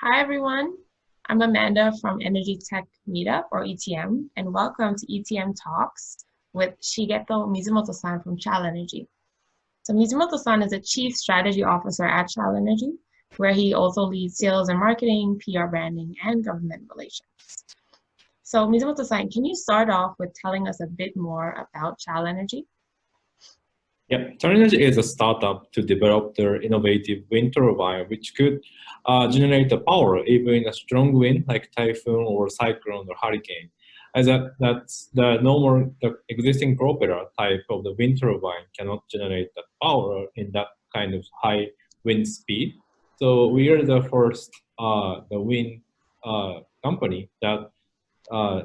Hi, everyone. I'm Amanda from Energy Tech Meetup, or ETM, and welcome to ETM Talks with Shigeto Mizumoto-san from Challenergy. So Mizumoto-san is a Chief Strategy Officer at Challenergy, where he also leads sales and marketing, PR branding, and government relations. So Mizumoto-san, can you start off with telling us a bit more about Challenergy? Yeah, Challenergy is a startup to develop their innovative wind turbine, which could generate the power even in a strong wind like typhoon or cyclone or hurricane. That's the existing propeller type of the wind turbine cannot generate that power in that kind of high wind speed. So we are the first the wind company that uh,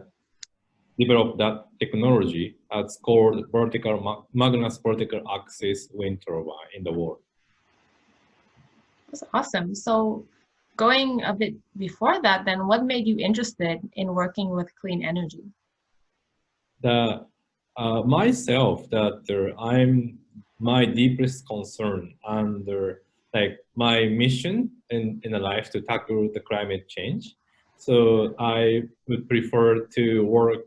developed that technology. It's called Magnus vertical axis wind turbine in the world. That's awesome. So going a bit before that, then what made you interested in working with clean energy? Myself, I'm my deepest concern and like my mission in the life to tackle the climate change. So I would prefer to work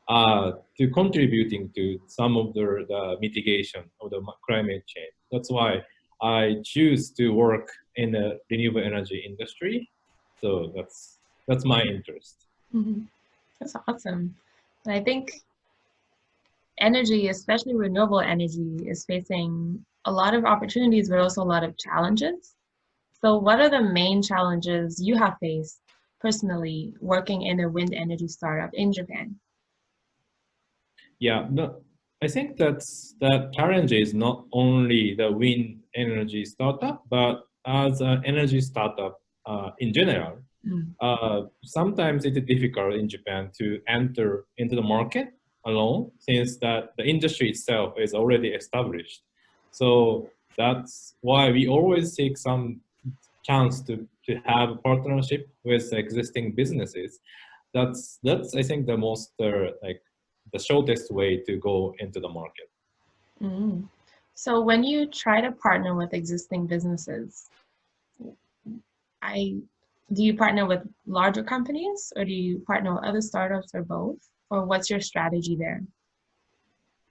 to contributing to some of the mitigation of the climate change. That's why I choose to work in the renewable energy industry. So that's my interest. Mhm. That's awesome. And I think energy, especially renewable energy, is facing a lot of opportunities, but also a lot of challenges. So, what are the main challenges you have faced personally working in a wind energy startup in Japan? Yeah, no, I think that challenge is not only the wind energy startup, but as an energy startup in general. Mm. Sometimes it's difficult in Japan to enter into the market alone, since that the industry itself is already established. So that's why we always seek some chance to have a partnership with existing businesses. That's I think the most like the shortest way to go into the market. Mm. So, when you try to partner with existing businesses, I do you partner with larger companies or do you partner with other startups or both? Or what's your strategy there?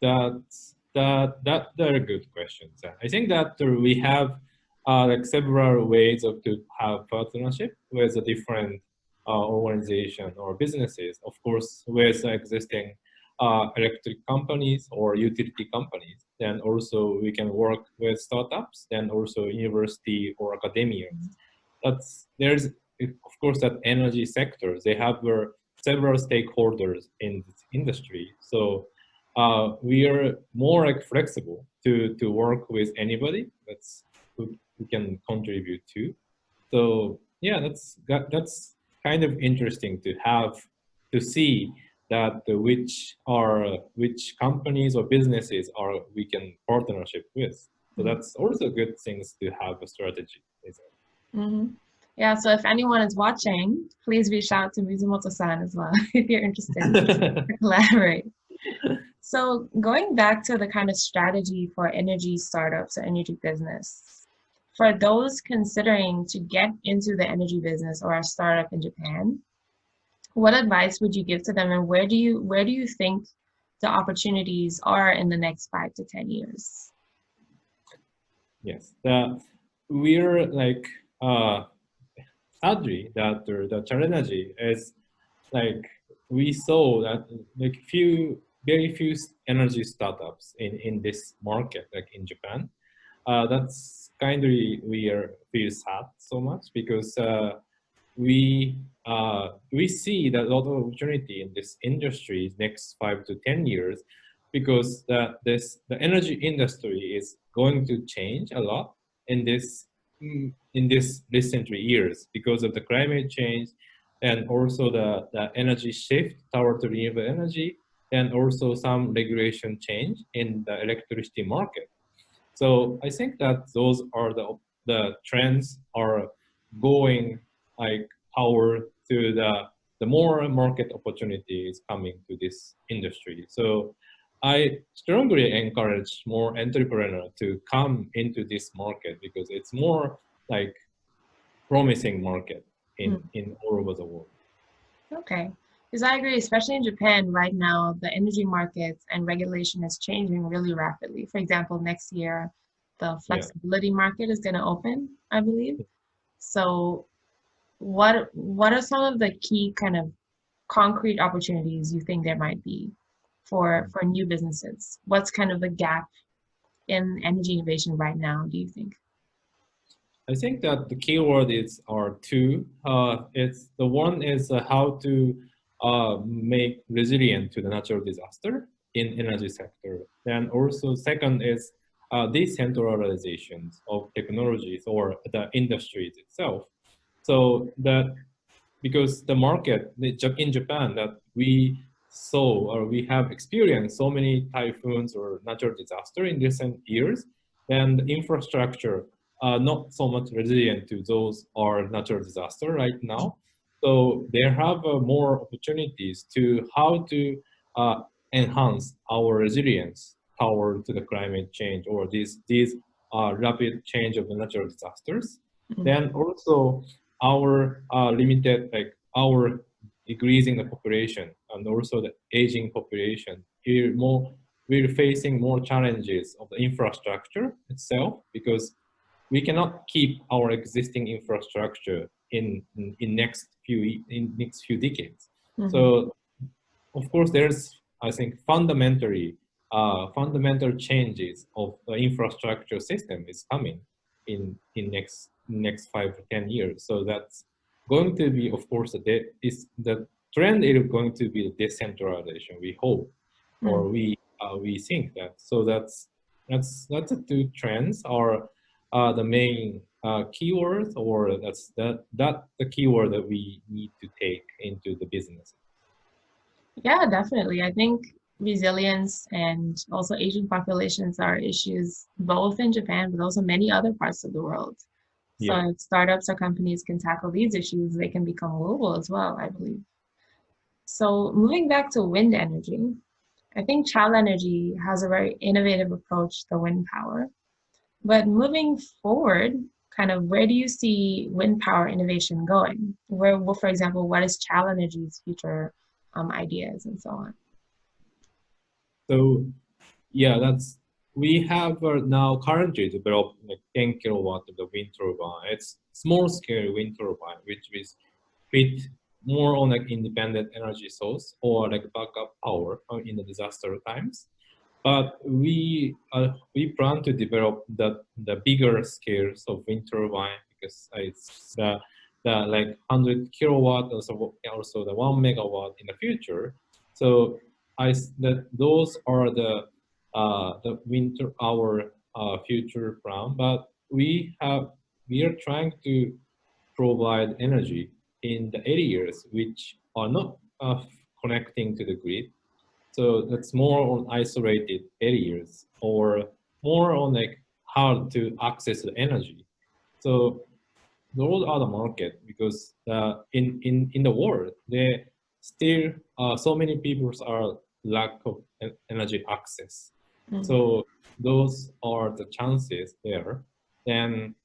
They're good questions. I think that we have like several ways of to have partnership with a different organization or businesses. Of course, with existing electric companies or utility companies. Then also we can work with startups. Then also university or academia. There's of course that energy sectors. They have several stakeholders in this industry. So we are more like flexible to work with anybody who can contribute to. So yeah, that's kind of interesting to have to see that which companies or businesses are we can partnership with. So that's also good things to have a strategy. Mm-hmm. Yeah, so if anyone is watching, please reach out to Mizumoto-san as well if you're interested to collaborate. So going back to the kind of strategy for energy startups or energy business, for those considering to get into the energy business or a startup in Japan, what advice would you give to them and where do you think the opportunities are in the next 5 to 10 years? Yes, we're like sadly that the Challenergy is like we saw that like very few energy startups in this market like in Japan. That's kind of we are feel sad so much because we see that a lot of opportunity in this industry next 5 to 10 years because the energy industry is going to change a lot in this recent years because of the climate change and also the energy shift toward renewable energy and also some regulation change in the electricity market. So I think that those are the trends are going like power to the more market opportunities coming to this industry. So I strongly encourage more entrepreneurs to come into this market because it's more like promising market in all over the world. Okay. Because I agree, especially in Japan right now, the energy markets and regulation is changing really rapidly. For example, next year, the Yeah. flexibility market is going to open, I believe. So what are some of the key kind of concrete opportunities you think there might be for new businesses? What's kind of the gap in energy innovation right now, do you think? I think that the keyword is are two. It's the one is how to make resilient to the natural disaster in energy sector. Then also second is decentralization of technologies or the industries itself. So that because the market in Japan that we saw or we have experienced so many typhoons or natural disaster in recent years, and the infrastructure not so much resilient to those are natural disaster right now. So there have more opportunities to how to uh, enhance our resilience toward to the climate change or these rapid change of the natural disasters. Mm, Then also our limited, like our decreasing the population and also the aging population. We're facing more challenges of the infrastructure itself because we cannot keep our existing infrastructure in next few decades. mhm, So of course, there's, I think, fundamental changes of the infrastructure system is coming in next 5 to 10 years. So that's going to be, of course, the trend is going to be the decentralization. We hope, or mm. we think that. So that's the two trends are the main keywords, or that the keyword that we need to take into the business. Yeah, definitely. I think resilience and also aging populations are issues both in Japan, but also many other parts of the world. So Yeah. if startups or companies can tackle these issues, they can become global as well, I believe. So moving back to wind energy, I think Challenergy has a very innovative approach to wind power. But moving forward, kind of where do you see wind power innovation going? Where, well, for example, what is Challenergy's future ideas and so on? So yeah, that's we have now currently developed like 10 kilowatt of the wind turbine. It's small scale wind turbine, which is fit more on like independent energy source or like backup power in the disaster times. But we plan to develop the bigger scales of wind turbine because it's the like 100 kilowatt also the 1 megawatt in the future. So that those are the winter our future plan. But we are trying to provide energy in the areas which are not connecting to the grid, so that's more on isolated areas or more on like how to access the energy. So those are the market because in the world there still so many people are lack of energy access. Mm, So those are the chances there. Then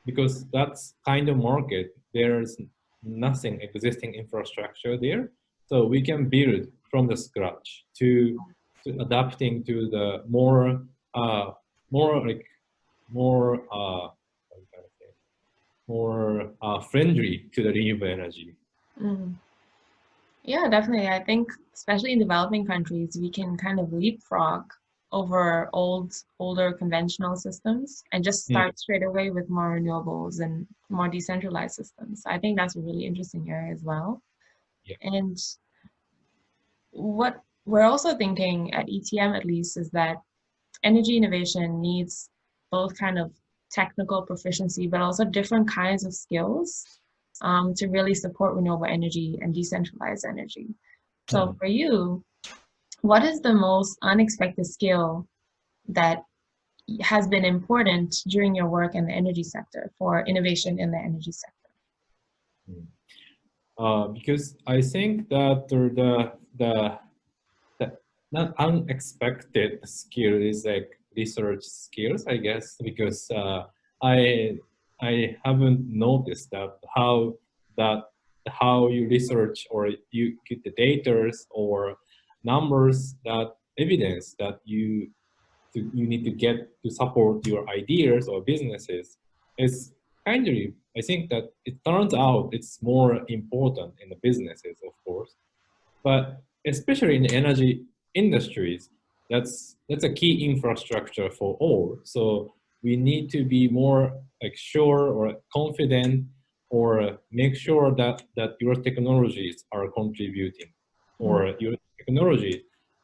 because that's kind of market, there's nothing existing infrastructure there. So we can build from the scratch to adapting to the uh, more like more what can I say, more friendly to the renewable energy. mm. Yeah, definitely. I think, especially in developing countries, we can kind of leapfrog over older conventional systems and just Mm, start straight away with more renewables and more decentralized systems. I think that's a really interesting area as well. yeah. And what we're also thinking at ETM, at least, is that energy innovation needs both kind of technical proficiency, but also different kinds of skills to really support renewable energy and decentralized energy. So Mhm. for you, what is the most unexpected skill that has been important during your work in the energy sector for innovation in the energy sector? Mm. Because I think that the not unexpected skill is like research skills, I guess, because I haven't noticed that how that how you research or you get the data or numbers, that evidence that you need to get to support your ideas or businesses is kind of, I think that it turns out it's more important in the businesses, of course, but especially in the energy industries, that's a key infrastructure for all. So we need to be more like sure or confident or make sure that your technologies are contributing or your technologies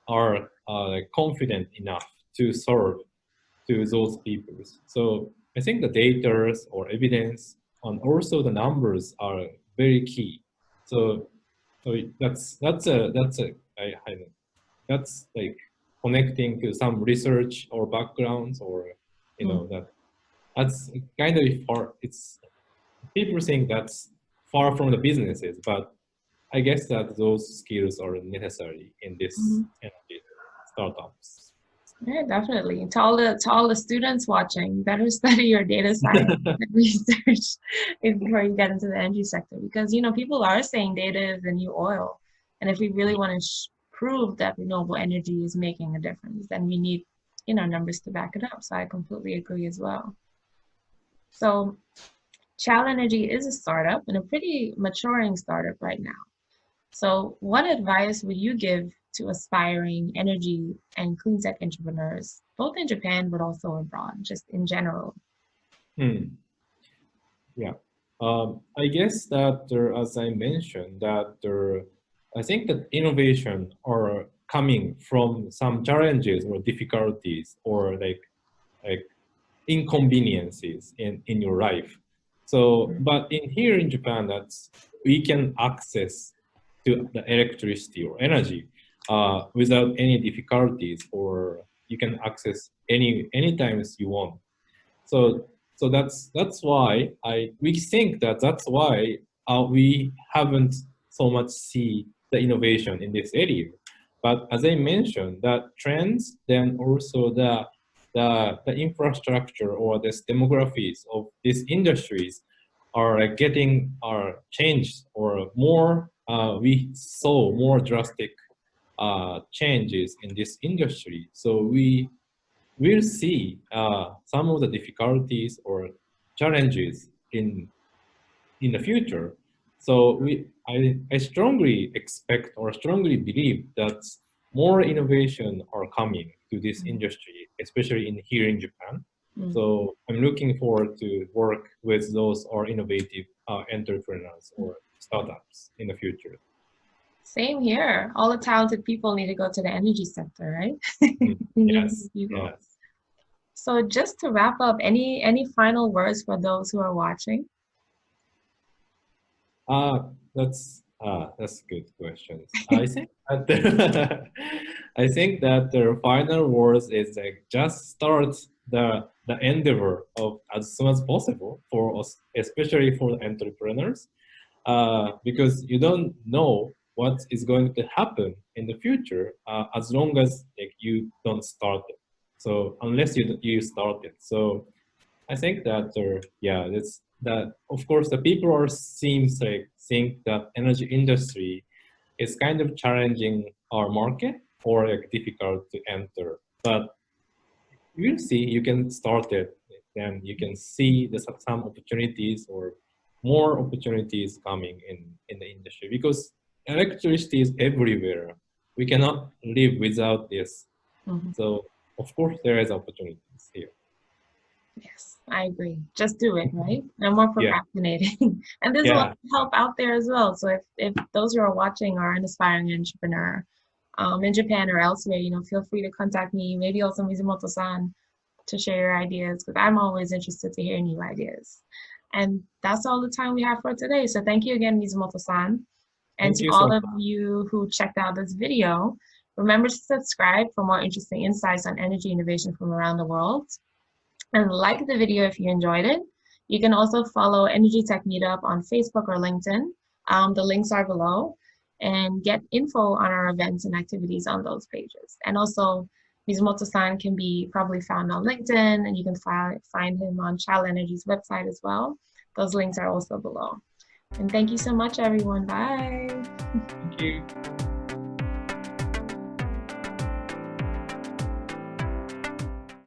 are like confident enough to serve to those people. So I think the data or evidence and also the numbers are very key. So so that's that's like connecting to some research or backgrounds or that's kind of far. It's people think that's far from the businesses, but I guess that those skills are necessary in this energy startups. Yeah, definitely. To all the students watching, you better study your data science and research before you get into the energy sector because people are saying data is the new oil, and if we really want to prove that renewable energy is making a difference, then we need numbers to back it up. So I completely agree as well. So Challenergy is a startup and a pretty maturing startup right now. So, what advice would you give to aspiring energy and clean tech entrepreneurs, both in Japan but also abroad, just in general? Hmm. Yeah. I guess that there, as I mentioned, that there, I think that innovation are coming from some challenges or difficulties or like inconveniences in your life. So, but in here in Japan, that's we can access to the electricity or energy without any difficulties, or you can access any times you want. So that's why we think that that's why we haven't so much see the innovation in this area. But as I mentioned, that trends, then also the infrastructure or this demographics of these industries are getting are changed or more. We saw more drastic changes in this industry. So we'll see some of the difficulties or challenges in the future. So I strongly expect or strongly believe that more innovation are coming to this industry, especially in here in Japan. So I'm looking forward to work with those or innovative entrepreneurs or startups in the future. Same here. All the talented people need to go to the energy sector, right? We need Yes, these people. yes. So just to wrap up, any final words for those who are watching? That's good questions. I think that I think that the final words is like just start the endeavor of as soon as possible for us, especially for entrepreneurs, because you don't know what is going to happen in the future as long as like you don't start it. So unless you start it, so I think that yeah, that's that. Of course, the people are seems like think that energy industry is kind of challenging our market or like difficult to enter. But you will see, you can start it, then you can see the some opportunities or more opportunities coming in the industry because electricity is everywhere. We cannot live without this. So of course, there is opportunities here. Yes, I agree. Just do it, right? No more Yeah, procrastinating. And there's a lot yeah. of help out there as well. So if those who are watching are an aspiring entrepreneur in Japan or elsewhere, feel free to contact me, maybe also Mizumoto-san, to share your ideas because I'm always interested to hear new ideas. And that's all the time we have for today. So thank you again, Mizumoto-san. And Thank to you all so of much. you who checked out this video, remember to subscribe for more interesting insights on energy innovation from around the world. And like the video if you enjoyed it. You can also follow Energy Tech Meetup on Facebook or LinkedIn. The links are below. And get info on our events and activities on those pages. And also, Mizumoto-san can be probably found on LinkedIn, and you can find him on Challenergy's website as well. Those links are also below. And thank you so much, everyone. Bye. Thank you.